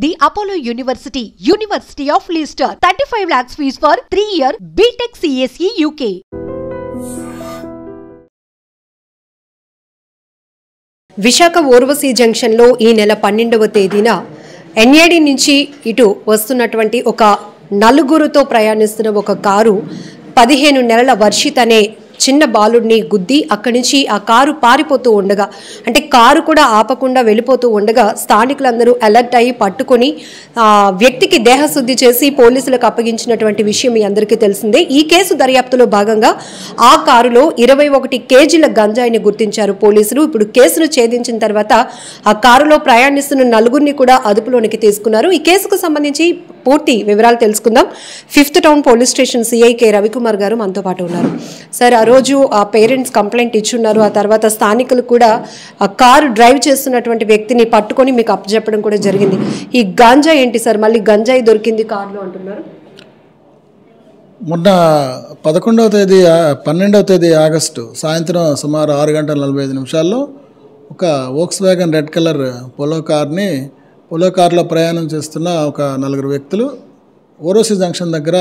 The Apollo University, University of Leicester, 35 lakhs fees for 3-year BTech CSE UK. Visakha ఓర్వశీ జంక్షన్లో ఈ నెల 12వ తేదీన NAD నుంచి ఇటు వస్తున్నటువంటి ఒక నలుగురుతో ప్రయాణిస్తున్న ఒక కారు 15 నెలల వర్షిత్ అనే చిన్న బాలుడిని గుద్ది అక్కడి నుంచి ఆ కారు పారిపోతూ ఉండగా, అంటే కారు కూడా ఆపకుండా వెళ్ళిపోతూ ఉండగా స్థానికులందరూ అలర్ట్ అయ్యి పట్టుకొని వ్యక్తికి దేహశుద్ధి చేసి పోలీసులకు అప్పగించినటువంటి విషయం మీ అందరికీ తెలిసిందే. ఈ కేసు దర్యాప్తులో భాగంగా ఆ కారులో 21 కేజీల గంజాయిని గుర్తించారు పోలీసులు. ఇప్పుడు కేసును ఛేదించిన తర్వాత ఆ కారులో ప్రయాణిస్తున్న నలుగురిని కూడా అదుపులోనికి తీసుకున్నారు. ఈ కేసుకు సంబంధించి పూర్తి వివరాలు తెలుసుకుందాం. 5th town police station CI K Ravikumar గారు మనతో పాటు ఉన్నారు. సార్, ఆ రోజు ఆ పేరెంట్స్ కంప్లైంట్ ఇచ్చున్నారు. ఆ తర్వాత స్థానికులు కూడా ఆ కారు డ్రైవ్ చేస్తున్నటువంటి వ్యక్తిని పట్టుకొని మీకు అప్పచెప్పడం కూడా జరిగింది. ఈ గాంజా ఏంటి సార్? మళ్ళీ గంజాయి దొరికింది కారులో అంటున్నారు. మొన్న 12వ తేదీ ఆగస్టు సాయంత్రం సుమారు 6:45 ఒక Volkswagen red colour Polo కార్లో ప్రయాణం చేస్తున్న ఒక 4 వ్యక్తులు ఓరోసి జంక్షన్ దగ్గర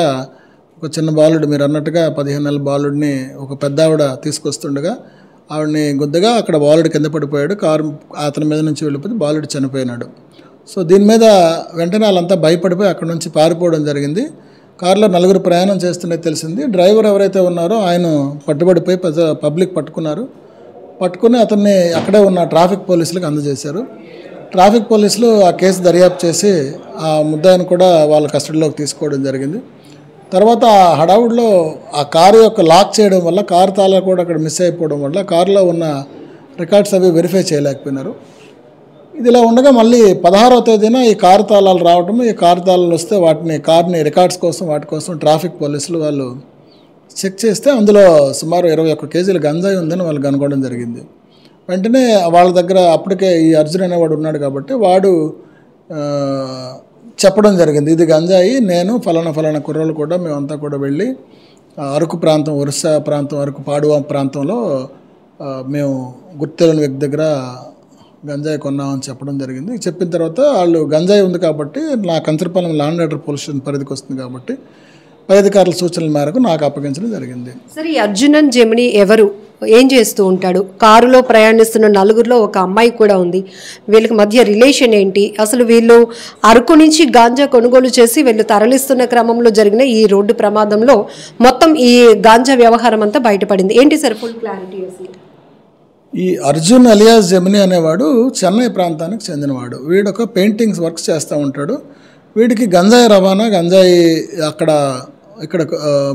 ఒక చిన్న బాలుడు, మీరు అన్నట్టుగా 15 నెలల బాలుడిని ఒక పెద్ద ఆవిడ తీసుకొస్తుండగా ఆవిడని గుద్దగా అక్కడ బాలుడు కింద పడిపోయాడు. కారు అతని మీద నుంచి వెళ్ళిపోతే బాలుడు చనిపోయినాడు. సో దీని మీద వెంటనే వాళ్ళంతా భయపడిపోయి అక్కడ నుంచి పారిపోవడం జరిగింది. కారులో 4 ప్రయాణం చేస్తున్నది తెలిసింది. డ్రైవర్ ఎవరైతే ఉన్నారో ఆయన పట్టుబడిపోయి పబ్లిక్ పట్టుకుని అతన్ని అక్కడే ఉన్న ట్రాఫిక్ పోలీసులకు అందజేశారు. ట్రాఫిక్ పోలీసులు ఆ కేసు దర్యాప్తు చేసి ఆ ముద్దాయిని కూడా వాళ్ళ కస్టడీలోకి తీసుకోవడం జరిగింది. తర్వాత ఆ హడావుడిలో ఆ కారు యొక్క లాక్ చేయడం వల్ల కారు తాళాలు కూడా అక్కడ మిస్ అయిపోవడం వల్ల కారులో ఉన్న రికార్డ్స్ అవి వెరిఫై చేయలేకపోయినారు. ఇదిలా ఉండగా మళ్ళీ 16వ తేదీన ఈ కారు తాళాలు రావడం, ఈ కారు తాళాలు వస్తే కార్ని రికార్డ్స్ కోసం వాటి కోసం ట్రాఫిక్ పోలీసులు వాళ్ళు చెక్ చేస్తే అందులో సుమారు 21 కేజీల గంజాయి ఉందని వాళ్ళు కనుగొనడం జరిగింది. వెంటనే వాళ్ళ దగ్గర అప్పటికే ఈ అర్జున్ అనేవాడు ఉన్నాడు కాబట్టి వాడు చెప్పడం జరిగింది, ఇది గంజాయి, నేను ఫలానా కుర్రోళ్ళు కూడా మేమంతా కూడా వెళ్ళి అరకు ప్రాంతం, ఒరిస్సా ప్రాంతం, అరకు పాడువా ప్రాంతంలో మేము గుర్తెలని వ్యక్తి దగ్గర గంజాయి కొన్నామని చెప్పడం జరిగింది. చెప్పిన తర్వాత వాళ్ళు గంజాయి ఉంది కాబట్టి నా Kancharapalem land order police station పరిధికి వస్తుంది కాబట్టి పై అధికారుల సూచనల మేరకు నాకు అప్పగించడం జరిగింది. సరే, ఈ అర్జునన్ జెమిని ఎవరు, ఏం చేస్తూ ఉంటాడు? కారులో ప్రయాణిస్తున్న నలుగురిలో ఒక అమ్మాయి కూడా ఉంది. వీళ్ళకి మధ్య రిలేషన్ ఏంటి? అసలు వీళ్ళు అరకు నుంచి గాంజా కొనుగోలు చేసి వీళ్ళు తరలిస్తున్న క్రమంలో జరిగిన ఈ రోడ్డు ప్రమాదంలో మొత్తం ఈ గాంజా వ్యవహారం అంతా బయటపడింది. ఏంటి సార్ ఫుల్ క్లారిటీ? ఈ అర్జున్ అలియాస్ జెమిని అనేవాడు చెన్నై ప్రాంతానికి చెందినవాడు. వీడు ఒక పెయింటింగ్స్ వర్క్స్ చేస్తూ ఉంటాడు. వీడికి గంజాయి రవాణా, గంజాయి ఇక్కడ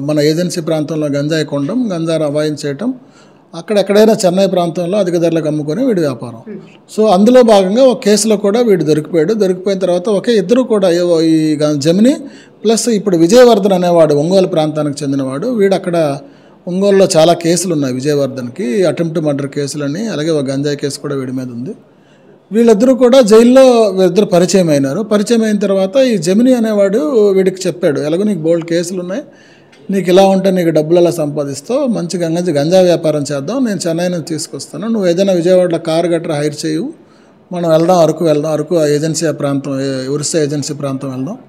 మన ఏజెన్సీ ప్రాంతంలో గంజాయి కొనడం, గంజాయి రవాణా చేయటం, ఎక్కడైనా చెన్నై ప్రాంతంలో అధిక ధరలకు అమ్ముకొని వీడి వ్యాపారం. సో అందులో భాగంగా ఒక కేసులో కూడా వీడు దొరికిపోయాడు. దొరికిపోయిన తర్వాత ఇద్దరు కూడా ఈ జెమిని ప్లస్ ఇప్పుడు విజయవర్ధన్ అనేవాడు ఒంగోలు ప్రాంతానికి చెందినవాడు. వీడు అక్కడ ఒంగోలులో చాలా కేసులు ఉన్నాయి విజయవర్ధన్కి, అటెంప్ట్ మర్డర్ కేసులని, అలాగే ఒక గంజాయి కేసు కూడా వీడి మీద ఉంది. వీళ్ళిద్దరూ కూడా జైల్లో వీళ్ళిద్దరు పరిచయం అయినారు. పరిచయం అయిన తర్వాత ఈ జెమిని అనేవాడు వీడికి చెప్పాడు, ఎలాగో నీకు బోల్డ్ కేసులు ఉన్నాయి, నీకు ఇలా ఉంటే నీకు డబ్బులు ఎలా సంపాదిస్తావు, మంచి గంజా వ్యాపారం చేద్దాం, నేను చెన్నై నుంచి తీసుకొస్తాను, నువ్వు ఏదైనా విజయవాడలో కారు గట్రా హైర్ చేయు, మనం అరకు ఏజెన్సీ ప్రాంతం, ఒరిస్సా ఏజెన్సీ ప్రాంతం వెళ్దాం,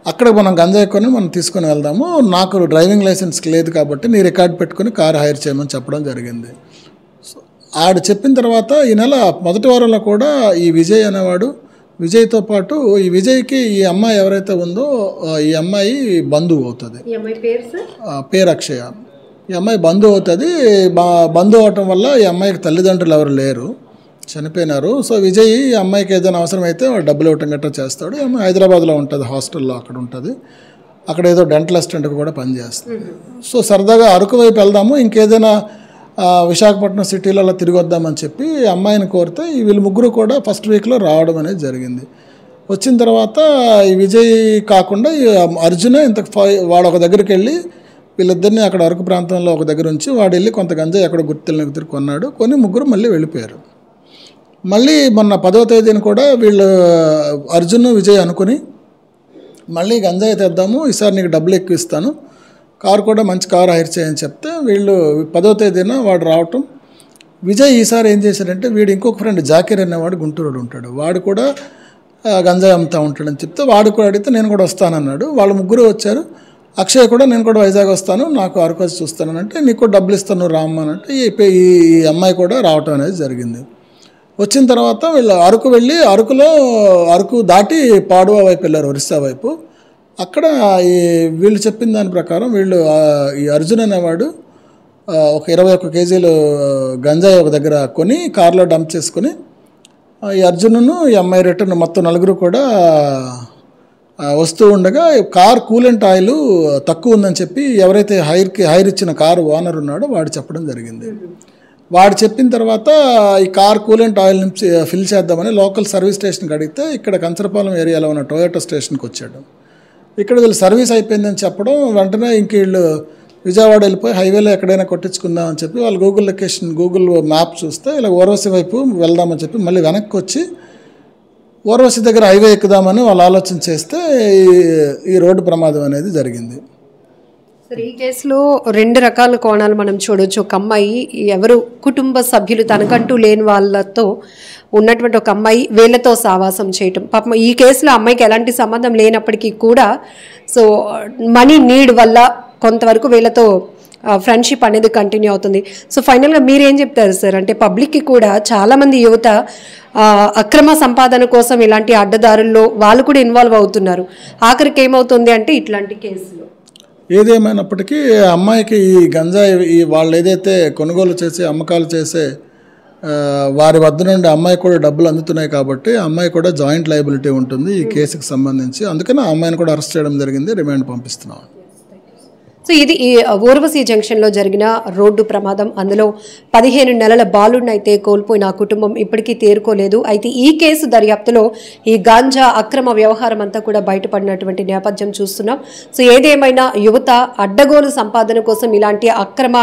అక్కడ మనం గంజాయి కొని మనం తీసుకొని వెళ్దాము, నాకు డ్రైవింగ్ లైసెన్స్ లేదు కాబట్టి నీ రికార్డ్ పెట్టుకుని కారు హైర్ చేయమని చెప్పడం జరిగింది. ఆడు చెప్పిన తర్వాత ఈ నెల మొదటి వారంలో కూడా ఈ విజయ్ అనేవాడు, విజయ్తో పాటు ఈ విజయ్కి ఈ అమ్మాయి ఎవరైతే ఉందో ఈ అమ్మాయి బంధువు అవుతుంది. పేరు అక్షయ. ఈ అమ్మాయి బంధువు అవుతుంది. బంధువు అవటం వల్ల ఈ అమ్మాయికి తల్లిదండ్రులు ఎవరు లేరు, చనిపోయినారు. సో విజయ్ ఈ అమ్మాయికి ఏదైనా అవసరమైతే డబ్బులు ఇవ్వటం గట్రా చేస్తాడు. ఈ అమ్మాయి హైదరాబాద్లో ఉంటుంది, హాస్టల్లో అక్కడ ఉంటుంది. అక్కడ ఏదో డెంటల్ అసిస్టెంట్గా కూడా పనిచేస్తుంది. సో సరదాగా అరకు వైపు వెళ్దాము, ఇంకేదైనా విశాఖపట్నం సిటీలో అలా తిరిగి వద్దామని చెప్పి అమ్మాయిని కోరితే వీళ్ళు ముగ్గురు కూడా ఫస్ట్ వీక్లో రావడం అనేది జరిగింది. వచ్చిన తర్వాత ఈ విజయ్ కాకుండా ఈ అర్జునే వాడు ఒక దగ్గరికి వెళ్ళి వీళ్ళిద్దరిని అక్కడ అరకు ప్రాంతంలో ఒక దగ్గర ఉంచి వాడు వెళ్ళి కొంత గంజాయి ఎక్కడ గుర్తులు కొన్నాడు. కొని ముగ్గురు మళ్ళీ వెళ్ళిపోయారు. మళ్ళీ మొన్న 10వ తేదీన కూడా వీళ్ళు అర్జున్ విజయ్ అనుకుని మళ్ళీ గంజాయి తెద్దాము, ఈసారి నీకు డబ్బులు ఎక్కువ ఇస్తాను, కారు కూడా మంచి కారు హైర్ చేయని చెప్తే వీళ్ళు 10వ తేదీన వాడు రావటం. విజయ్ ఈసారి ఏం చేశాడంటే వీడు ఇంకొక ఫ్రెండ్ జాకీర్ అనేవాడు గుంటూరులో ఉంటాడు, వాడు కూడా గంజాయి అమ్ముతూ ఉంటాడని చెప్తే వాడు కూడా అడిగితే నేను కూడా వస్తానన్నాడు. వాళ్ళు ముగ్గురు వచ్చారు. అక్షయ్ కూడా నేను కూడా వైజాగ్ వస్తాను, నాకు అరకు వచ్చి చూస్తానంటే నీకు కూడా డబ్బులు ఇస్తాను నువ్వు రామ్మనంటే ఈ అమ్మాయి కూడా రావటం అనేది జరిగింది. వచ్చిన తర్వాత వీళ్ళు అరకు వెళ్ళి అరకు దాటి పాడువా వైపు వెళ్ళారు, ఒరిస్సా వైపు. అక్కడ వీళ్ళు చెప్పిన దాని ప్రకారం వీళ్ళు ఈ అర్జున్ అనేవాడు ఒక 21 కేజీలు గంజాయి ఒక దగ్గర కొని కార్లో డంప్ చేసుకొని ఈ అర్జునును ఈ అమ్మాయి రిటర్న్ మొత్తం నలుగురు కూడా వస్తూ ఉండగా కార్ కూలెంట్ ఆయిల్ తక్కువ ఉందని చెప్పి ఎవరైతే హైర్ ఇచ్చిన కారు ఓనర్ ఉన్నాడో వాడు చెప్పడం జరిగింది. వాడు చెప్పిన తర్వాత ఈ కార్ కూలెంట్ ఆయిల్ నుంచి ఫిల్ చేద్దామని లోకల్ సర్వీస్ స్టేషన్కి అడిగితే ఇక్కడ కంచరపాలెం ఏరియాలో ఉన్న టొయోటో స్టేషన్కి వచ్చాడు. ఇక్కడ వీళ్ళు సర్వీస్ అయిపోయిందని చెప్పడం వెంటనే ఇంక వీళ్ళు విజయవాడ వెళ్ళిపోయి హైవేలో ఎక్కడైనా కొట్టించుకుందామని చెప్పి వాళ్ళు గూగుల్ మ్యాప్ చూస్తే ఇలా ఓర్వశి వైపు వెళ్దామని చెప్పి మళ్ళీ వెనక్కి వచ్చి ఓర్వశి దగ్గర హైవే ఎక్కుదామని వాళ్ళు ఆలోచన చేస్తే ఈ రోడ్డు ప్రమాదం అనేది జరిగింది. సరే, ఈ కేసులో 2 రకాల కోణాలు మనం చూడవచ్చు. ఒక అమ్మాయి ఎవరు కుటుంబ సభ్యులు తనకంటూ లేని వాళ్ళతో ఉన్నటువంటి ఒక అమ్మాయి వీళ్ళతో సావాసం చేయటం. పాపం ఈ కేసులో అమ్మాయికి ఎలాంటి సంబంధం లేనప్పటికీ కూడా సో మనీ నీడ్ వల్ల కొంతవరకు వీళ్ళతో ఫ్రెండ్షిప్ అనేది కంటిన్యూ అవుతుంది. సో ఫైనల్గా మీరేం చెప్తారు సార్? అంటే పబ్లిక్కి కూడా చాలామంది యువత అక్రమ సంపాదన కోసం ఇలాంటి అడ్డదారుల్లో వాళ్ళు కూడా ఇన్వాల్వ్ అవుతున్నారు. ఆఖరికి ఏమవుతుంది అంటే ఇట్లాంటి కేసులు ఏదేమైనప్పటికీ అమ్మాయికి ఈ గంజాయి వాళ్ళు ఏదైతే కొనుగోలు చేసి అమ్మకాలు చేసే వారి వద్ద నుండి అమ్మాయి కూడా డబ్బులు అందుతున్నాయి కాబట్టి అమ్మాయి కూడా జాయింట్ లయబిలిటీ ఉంటుంది ఈ కేసుకి సంబంధించి. అందుకని ఆ అమ్మాయిని కూడా అరెస్ట్ చేయడం జరిగింది, రిమాండ్ పంపిస్తున్నాం. సో ఇది ఈ ఊర్వశి జంక్షన్లో జరిగిన రోడ్డు ప్రమాదం. అందులో 15 నెలల బాలుడిని అయితే కోల్పోయిన ఆ కుటుంబం ఇప్పటికీ తేరుకోలేదు. అయితే ఈ కేసు దర్యాప్తులో ఈ గాంజా అక్రమ వ్యవహారం అంతా కూడా బయటపడినటువంటి నేపథ్యం చూస్తున్నాం. సో ఏదేమైనా యువత అడ్డగోలు సంపాదన కోసం ఇలాంటి అక్రమ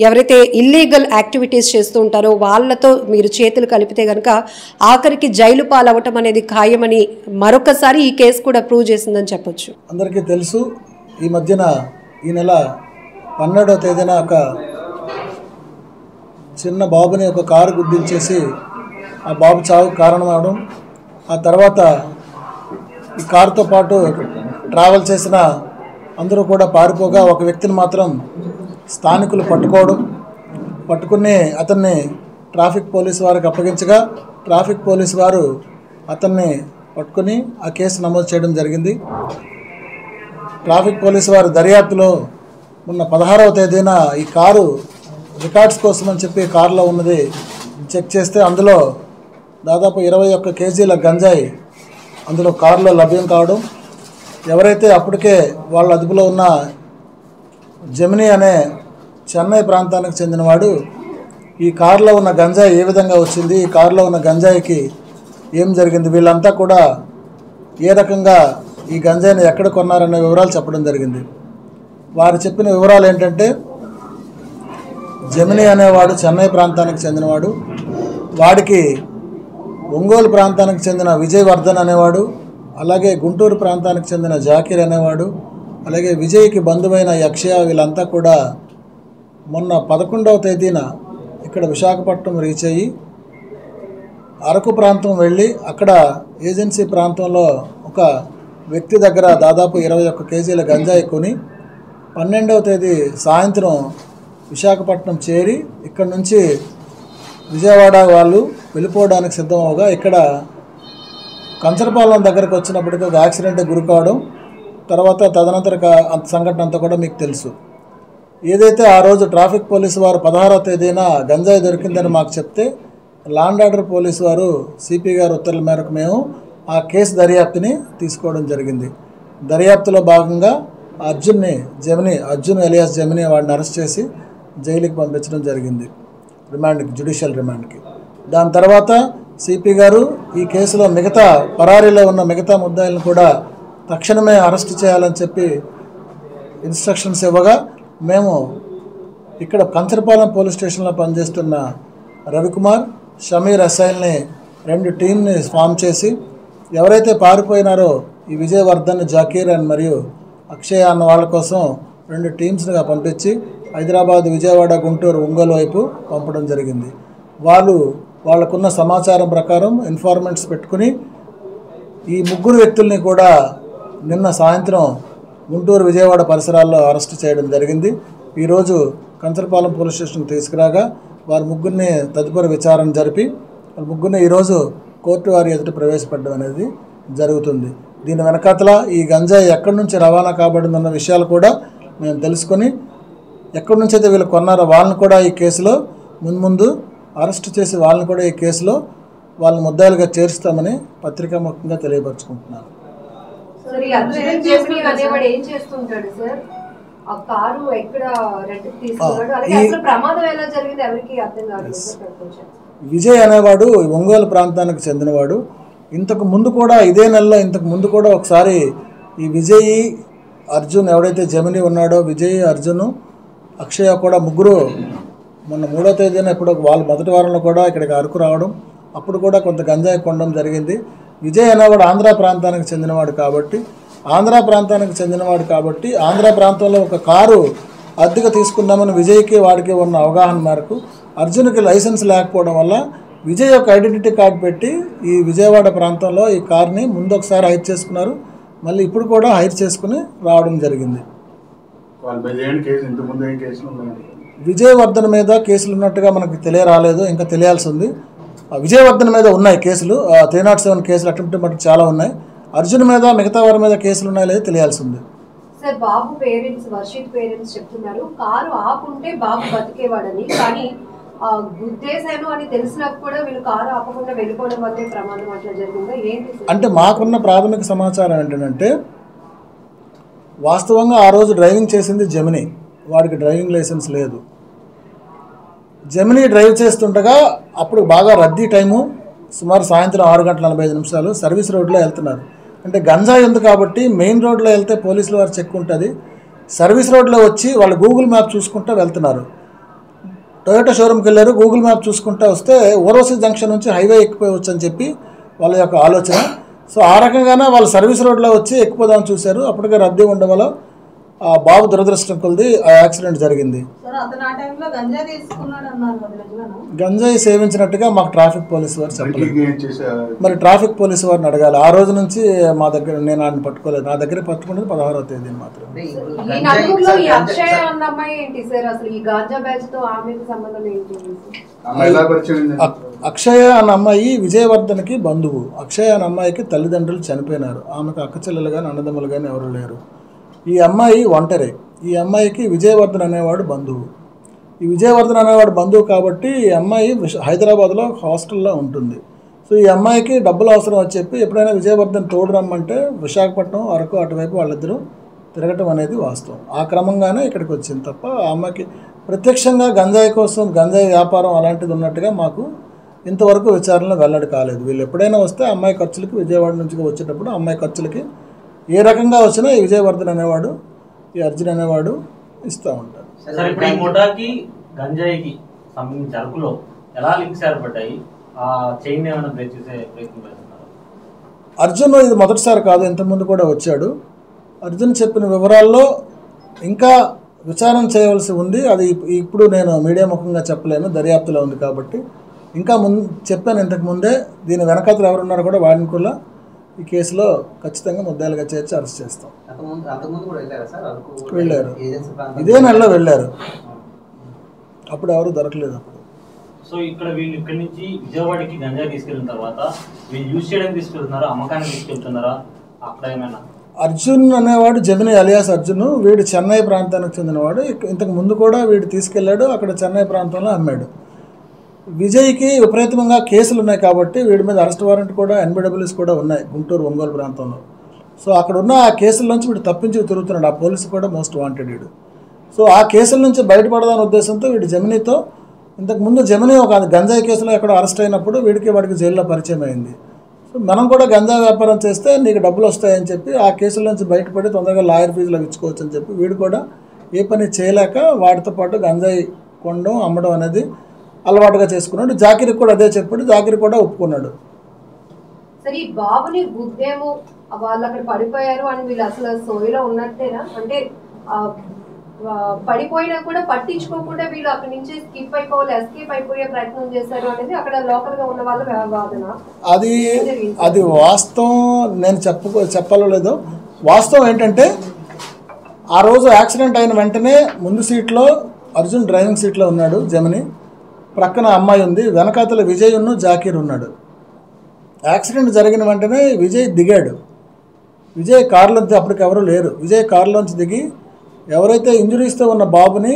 ఎవరైతే ఇల్లీగల్ యాక్టివిటీస్ చేస్తూ ఉంటారో వాళ్ళతో మీరు చేతులు కలిపితే కనుక ఆఖరికి జైలు పాలవటం అనేది ఖాయమని మరొకసారి ఈ కేసు కూడా ప్రూవ్ చేసిందని చెప్పొచ్చు. అందరికీ తెలుసు, ఈ మధ్యన ఈ నెల 12వ తేదీన ఒక చిన్న బాబుని ఒక కారు గుద్దించేసి ఆ బాబు చావుకు కారణమవడం, ఆ తర్వాత ఈ కారుతో పాటు ట్రావెల్ చేసిన అందరూ కూడా పారిపోగా ఒక వ్యక్తిని మాత్రం స్థానికులు పట్టుకుని అతన్ని ట్రాఫిక్ పోలీసు వారికి అప్పగించగా ట్రాఫిక్ పోలీసు వారు అతన్ని పట్టుకుని ఆ కేసు నమోదు చేయడం జరిగింది. ట్రాఫిక్ పోలీసు వారి దర్యాప్తులో మొన్న 16వ తేదీన ఈ కారు రికార్డ్స్ కోసం అని చెప్పి కారులో ఉన్నది చెక్ చేస్తే అందులో దాదాపు 21 కేజీల గంజాయి అందులో కారులో లభ్యం కావడం, ఎవరైతే అప్పటికే వాళ్ళ అదుపులో ఉన్న జెమిని అనే చెన్నై ప్రాంతానికి చెందినవాడు ఈ కారులో ఉన్న గంజాయి ఏ విధంగా వచ్చింది, ఈ కారులో ఉన్న గంజాయికి ఏం జరిగింది, వీళ్ళంతా కూడా ఏ రకంగా ఈ గంజాయిని ఎక్కడ కొన్నారనే వివరాలు చెప్పడం జరిగింది. వారు చెప్పిన వివరాలు ఏంటంటే జెమిని అనేవాడు చెన్నై ప్రాంతానికి చెందినవాడు, వాడికి ఒంగోలు ప్రాంతానికి చెందిన విజయవర్ధన్ అనేవాడు, అలాగే గుంటూరు ప్రాంతానికి చెందిన జాకీర్ అనేవాడు, అలాగే విజయ్కి బంధువైన యక్షయ వీళ్ళంతా కూడా మొన్న 11వ తేదీన ఇక్కడ విశాఖపట్నం రీచ్ అయ్యి అరకు ప్రాంతం వెళ్ళి అక్కడ ఏజెన్సీ ప్రాంతంలో ఒక వ్యక్తి దగ్గర దాదాపు 21 కేజీల గంజాయి కొని 12వ తేదీ సాయంత్రం విశాఖపట్నం చేరి ఇక్కడ నుంచి విజయవాడ వాళ్ళు వెళ్ళిపోవడానికి సిద్ధం అవగా ఇక్కడ కంచరపాలెం దగ్గరకు వచ్చినప్పటికీ ఒక యాక్సిడెంట్కి గురి కావడం, తర్వాత తదనంతర సంఘటన అంతా కూడా మీకు తెలుసు. ఏదైతే ఆ రోజు ట్రాఫిక్ పోలీసు వారు 16వ తేదీన గంజాయి దొరికిందని మాకు చెప్తే లాండ్ ఆర్డర్ పోలీసు వారు సిపి గారు ఉత్తర్వుల మేరకు మేము ఆ కేసు దర్యాప్తుని తీసుకోవడం జరిగింది. దర్యాప్తులో భాగంగా అర్జున్ ఎలియాస్ జెమిని వాడిని అరెస్ట్ చేసి జైలుకి పంపించడం జరిగింది, జ్యుడిషియల్ రిమాండ్కి. దాని తర్వాత సిపి గారు ఈ కేసులో పరారీలో ఉన్న మిగతా ముద్దాయిలను కూడా తక్షణమే అరెస్ట్ చేయాలని చెప్పి ఇన్స్ట్రక్షన్స్ ఇవ్వగా మేము ఇక్కడ కంచరపాలెం పోలీస్ స్టేషన్లో పనిచేస్తున్న రవికుమార్, షమీర్ ఎస్ఐల్ని 2 టీంని ఫామ్ చేసి ఎవరైతే పారిపోయినారో ఈ విజయవర్ధన్, జాకీర్ అండ్ మరియు అక్షయ్ అన్న వాళ్ళ కోసం 2 టీమ్స్గా పంపించి హైదరాబాద్, విజయవాడ, గుంటూరు, ఒంగోలు వైపు పంపడం జరిగింది. వాళ్ళకున్న సమాచారం ప్రకారం ఇన్ఫార్మెంట్స్ పెట్టుకుని ఈ ముగ్గురు వ్యక్తుల్ని కూడా నిన్న సాయంత్రం గుంటూరు విజయవాడ పరిసరాల్లో అరెస్ట్ చేయడం జరిగింది. ఈరోజు కంచరపాలెం పోలీస్ స్టేషన్కి తీసుకురాగా వారి ముగ్గురిని తదుపరి విచారణ జరిపి వారి ముగ్గురిని ఈరోజు కోర్టు వారి ఎదుట ప్రవేశపెట్టడం అనేది జరుగుతుంది. దీని వెనకాతల ఈ గంజాయి ఎక్కడి నుంచి రవాణా కాబడిందన్న విషయాలు కూడా మేము తెలుసుకొని ఎక్కడి నుంచి అయితే వీళ్ళు కొన్నారో వాళ్ళని కూడా ఈ కేసులో ముందు అరెస్ట్ చేసి వాళ్ళని కూడా ఈ కేసులో వాళ్ళని ముద్దాయిలుగా చేరుస్తామని పత్రికాముఖంగా తెలియపరచుకుంటున్నాను. విజయ్ అనేవాడు ఒంగోలు ప్రాంతానికి చెందినవాడు. ఇంతకు ముందు కూడా ఇదే నెలలో ఇంతకు ముందు కూడా ఒకసారి ఈ విజయ్ అర్జున్ ఎవడైతే జమిని ఉన్నాడో విజయ్ అర్జున్ అక్షయ కూడా ముగ్గురు మొన్న 3వ తేదీన ఇప్పుడు వాళ్ళ మొదటి వారంలో కూడా ఇక్కడికి అరకు రావడం, అప్పుడు కూడా కొంత గంజాయి కొనడం జరిగింది. విజయ్ అనేవాడు ఆంధ్ర ప్రాంతానికి చెందినవాడు కాబట్టి ఆంధ్ర ప్రాంతంలో ఒక కారు అద్దెకు తీసుకుందామని విజయ్కి వాడికి ఉన్న అవగాహన మేరకు అర్జున్కి లైసెన్స్ లేకపోవడం వల్ల విజయ్ యొక్క ఐడెంటిటీ కార్డు పెట్టి ఈ విజయవాడ ప్రాంతంలో ఈ కార్ని ముందు ఒకసారి హైర్ చేసుకున్నారు, మళ్ళీ ఇప్పుడు కూడా హైర్ చేసుకుని రావడం జరిగింది. విజయవర్ధన్ మీద కేసులు ఉన్నట్టుగా మనకు తెలియరాలేదు, ఇంకా తెలియాల్సి ఉంది. విజయవర్ధన్ మీద ఉన్నాయి కేసులు, 307 కేసులు అటెంప్ట్ మటుకు చాలా ఉన్నాయి. అర్జున్ మీద మిగతా వారి మీద కేసులు ఉన్నాయో లేదో తెలియాల్సి ఉంది. సార్, బాబు పేరెంట్స్ వర్షిత్ పేరెంట్స్ చెప్తున్నారు కారు ఆపుంటే బాబు బతికేవాడని, కానీ గుద్దేశాను అని తెలిసినప్పుడు కూడా వీళ్ళు కారు ఆపకుండా వెళ్ళిపోవడం వల్లే ప్రమాదం అట్లా జరిగిందా ఏంటి? అంటే మాకున్న ప్రాథమిక సమాచారం ఏంటంటే వాస్తవంగా ఆ రోజు డ్రైవింగ్ చేసింది జమిని, వాడికి డ్రైవింగ్ లైసెన్స్ లేదు. జమిని డ్రైవ్ చేస్తుండగా అప్పుడు బాగా రద్దీ టైము, సుమారు సాయంత్రం 6:45 సర్వీస్ రోడ్లో వెళ్తున్నారు. అంటే గంజాయి ఉంది కాబట్టి మెయిన్ రోడ్లో వెళ్తే పోలీసుల వారు చెక్ ఉంటుంది. సర్వీస్ రోడ్లో వచ్చి వాళ్ళు గూగుల్ మ్యాప్ చూసుకుంటూ వెళ్తున్నారు. టొయోటా షోరూమ్కి వెళ్ళారు, గూగుల్ మ్యాప్ చూసుకుంటూ వస్తే ఓరోసి జంక్షన్ నుంచి హైవే ఎక్కిపోవచ్చు అని చెప్పి వాళ్ళ యొక్క ఆలోచన. సో ఆ రకంగానే వాళ్ళు సర్వీస్ రోడ్లో వచ్చి ఎక్కిపోదామని చూశారు. అప్పటికే రద్దీ ఉండడం వల్ల ఆ బాబు దురదృష్టం కొలిది ఆ యాక్సిడెంట్ జరిగింది. గంజాయి సేవించినట్టుగా మాకు ట్రాఫిక్ పోలీసు వారు చెప్పలేదు. మరి ట్రాఫిక్ పోలీసు వారిని అడగాలి. ఆ రోజు నుంచి మా దగ్గర నేను ఆయన పట్టుకోలేదు, నా దగ్గర పట్టుకున్నది 16వ తేదీ మాత్రం. అక్షయ అన్న అమ్మాయి విజయవర్ధన్కి బంధువు. అక్షయ అన్న అమ్మాయికి తల్లిదండ్రులు చనిపోయినారు, ఆమెకు అక్క చెల్లెలు కానీ అన్నదమ్ములు కానీ ఎవరు లేరు. ఈ అమ్మాయి ఒంటరి. ఈ అమ్మాయికి విజయవర్ధన్ అనేవాడు బంధువు. ఈ విజయవర్ధన్ అనేవాడు బంధువు కాబట్టి ఈ అమ్మాయి హైదరాబాద్లో హాస్టల్లో ఉంటుంది. సో ఈ అమ్మాయికి డబ్బులు అవసరం అని చెప్పి ఎప్పుడైనా విజయవర్ధన్ తోడు రమ్మంటే విశాఖపట్నం అరకు అటువైపు వాళ్ళిద్దరూ తిరగటం అనేది వాస్తవం. ఆ క్రమంగానే ఇక్కడికి వచ్చింది తప్ప ఆ అమ్మాయికి ప్రత్యక్షంగా గంజాయి కోసం గంజాయి వ్యాపారం అలాంటిది ఉన్నట్టుగా మాకు ఇంతవరకు విచారణలో వెల్లడి కాలేదు. వీళ్ళు ఎప్పుడైనా వస్తే అమ్మాయి ఖర్చులకి విజయవాడ నుంచి వచ్చేటప్పుడు అమ్మాయి ఖర్చులకి ఏ రకంగా వచ్చినా ఈ విజయవర్ధన్ అనేవాడు ఈ అర్జున్ అనేవాడు ఇస్తూ ఉంటాడు. అర్జున్ ఇది మొదటిసారి కాదు, ఇంతకుముందు కూడా వచ్చాడు. అర్జున్ చెప్పిన వివరాల్లో ఇంకా విచారణ చేయవలసి ఉంది. అది ఇప్పుడు నేను మీడియా ముఖంగా చెప్పలేను, దర్యాప్తులో ఉంది కాబట్టి. ఇంకా చెప్పాను ఇంతకుముందే, దీని వెనకాతలు ఎవరున్నారో కూడా వాడిని కూడా ఈ కేసులో ఖచ్చితంగా ముద్దాయిలుగా చేర్చి అరెస్ట్ చేస్తాం. వెళ్ళారు, ఇదే నెలలో వెళ్ళారు, అప్పుడు ఎవరు దొరకలేదు. అప్పుడు సో ఇక్కడ వీళ్ళు ఇక్కడ నుంచి విజయవాడకి గంజాయి తీసుకెళ్ళిన తర్వాత వీళ్ళు యూజ్ చేయడానికి తీసుకెళ్తున్నారా, అమ్మకానికి తీసుకెళ్తున్నారా? అక్కడ ఏమైనా అర్జున్ అనేవాడు జమిని అలియాస్ అర్జున్, వీడు చెన్నై ప్రాంతానికి చెందినవాడు. ఇంతకు ముందు కూడా వీడు తీసుకెళ్ళాడు, అక్కడ చెన్నై ప్రాంతంలో అమ్మాడు. విజయ్కి విపరీతంగా కేసులు ఉన్నాయి కాబట్టి వీడి మీద అరెస్ట్ వారెంట్ కూడా ఎన్బిడబ్ల్యూస్ కూడా ఉన్నాయి గుంటూరు ఒంగోలు ప్రాంతంలో. సో అక్కడ ఉన్న ఆ కేసుల నుంచి వీడు తప్పించి తిరుగుతున్నాడు. ఆ పోలీసు కూడా మోస్ట్ వాంటెడ్ వీడు. సో ఆ కేసుల నుంచి బయటపడదాని ఉద్దేశంతో వీడు జమినితో ఇంతకుముందు జమిని ఒక గంజాయి కేసులో ఎక్కడ అరెస్ట్ అయినప్పుడు వాడికి జైల్లో పరిచయం అయింది. సో మనం కూడా గంజాయి వ్యాపారం చేస్తే నీకు డబ్బులు వస్తాయని చెప్పి ఆ కేసుల నుంచి బయటపడి తొందరగా లాయర్ ఫీజులు ఇచ్చుకోవచ్చు అని చెప్పి వీడు కూడా ఏ పని చేయలేక వాటితో పాటు గంజాయి కొనడం అమ్మడం అనేది అలవాటుగా చేసుకున్నాడు. జాకిరికి కూడా అదే చెప్పాడు, జాకిరి కూడా ఒప్పుకున్నాడు. సరే, బాబుని గుద్దేమో వాళ్ళు అక్కడ పడిపోయారు అని వీళ్ళు అసలు సోయిలో ఉన్నట్టేనా? అంటే పడిపోయినా కూడా పట్టించుకోకుండా వీళ్ళు అక్కడి నుంచి ఎస్కేప్ అయిపోయే ప్రయత్నం చేశారు అనేది అక్కడ లోకల్ గా ఉన్న వాళ్ళ వాదన. అది వాస్తవం. నేను చెప్పాలో లేదో వాస్తవం ఏంటంటే ఆ రోజు యాక్సిడెంట్ అయిన వెంటనే ముందు సీట్లో అర్జున్ డ్రైవింగ్ సీట్లో ఉన్నాడు, జెమిని ప్రక్కన అమ్మాయి ఉంది, వెనకాతల విజయ్ జాకీర్ ఉన్నాడు. యాక్సిడెంట్ జరిగిన వెంటనే విజయ్ దిగాడు. విజయ్ కారులోంచి అప్పటికి ఎవరు లేరు. విజయ్ కారులోంచి దిగి ఎవరైతే ఇంజురీస్తో ఉన్న బాబుని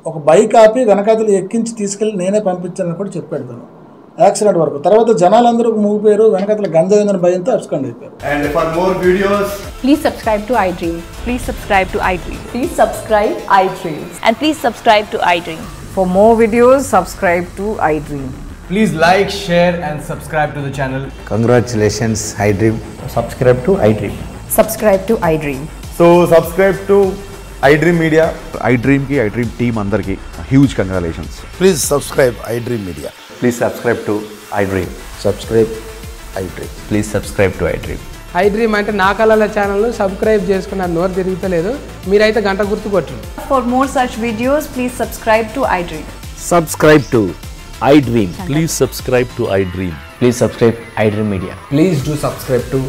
ఒక బైక్ ఆపి వెనకాతలు ఎక్కించి తీసుకెళ్ళి నేనే పంపించానని కూడా చెప్పాడు తను యాక్సిడెంట్ వరకు. తర్వాత జనాలందరూ మూగిపోయారు, వెనకాతల గంజాయిందని భయంతో అబ్స్కాండ్ అయిపోయారు. And for more videos, please subscribe to iDream. Please subscribe to iDream. Please subscribe iDream. And please subscribe to iDream. For more videos, subscribe to iDream. please like, share and subscribe to the channel. Congratulations, iDream. Subscribe to iDream. Subscribe to iDream. So subscribe to iDream Media. iDream team andarki huge congratulations. Please subscribe iDream Media. Please subscribe to iDream. Subscribe iDream. Please subscribe to iDream. iDream అంటే నా కళల channel subscribe చేసుకున్న నోరు తిరుగుతలేదు, మీరైతే గంట గుర్తు కొట్టండి. For more such videos, please subscribe to iDream. Subscribe to iDream. Please subscribe to iDream. Please subscribe iDream Media. Please do subscribe to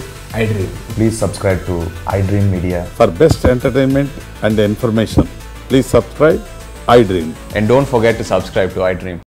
iDream. Please subscribe to iDream Media. For best entertainment and information, please subscribe iDream. And don't forget to subscribe to iDream.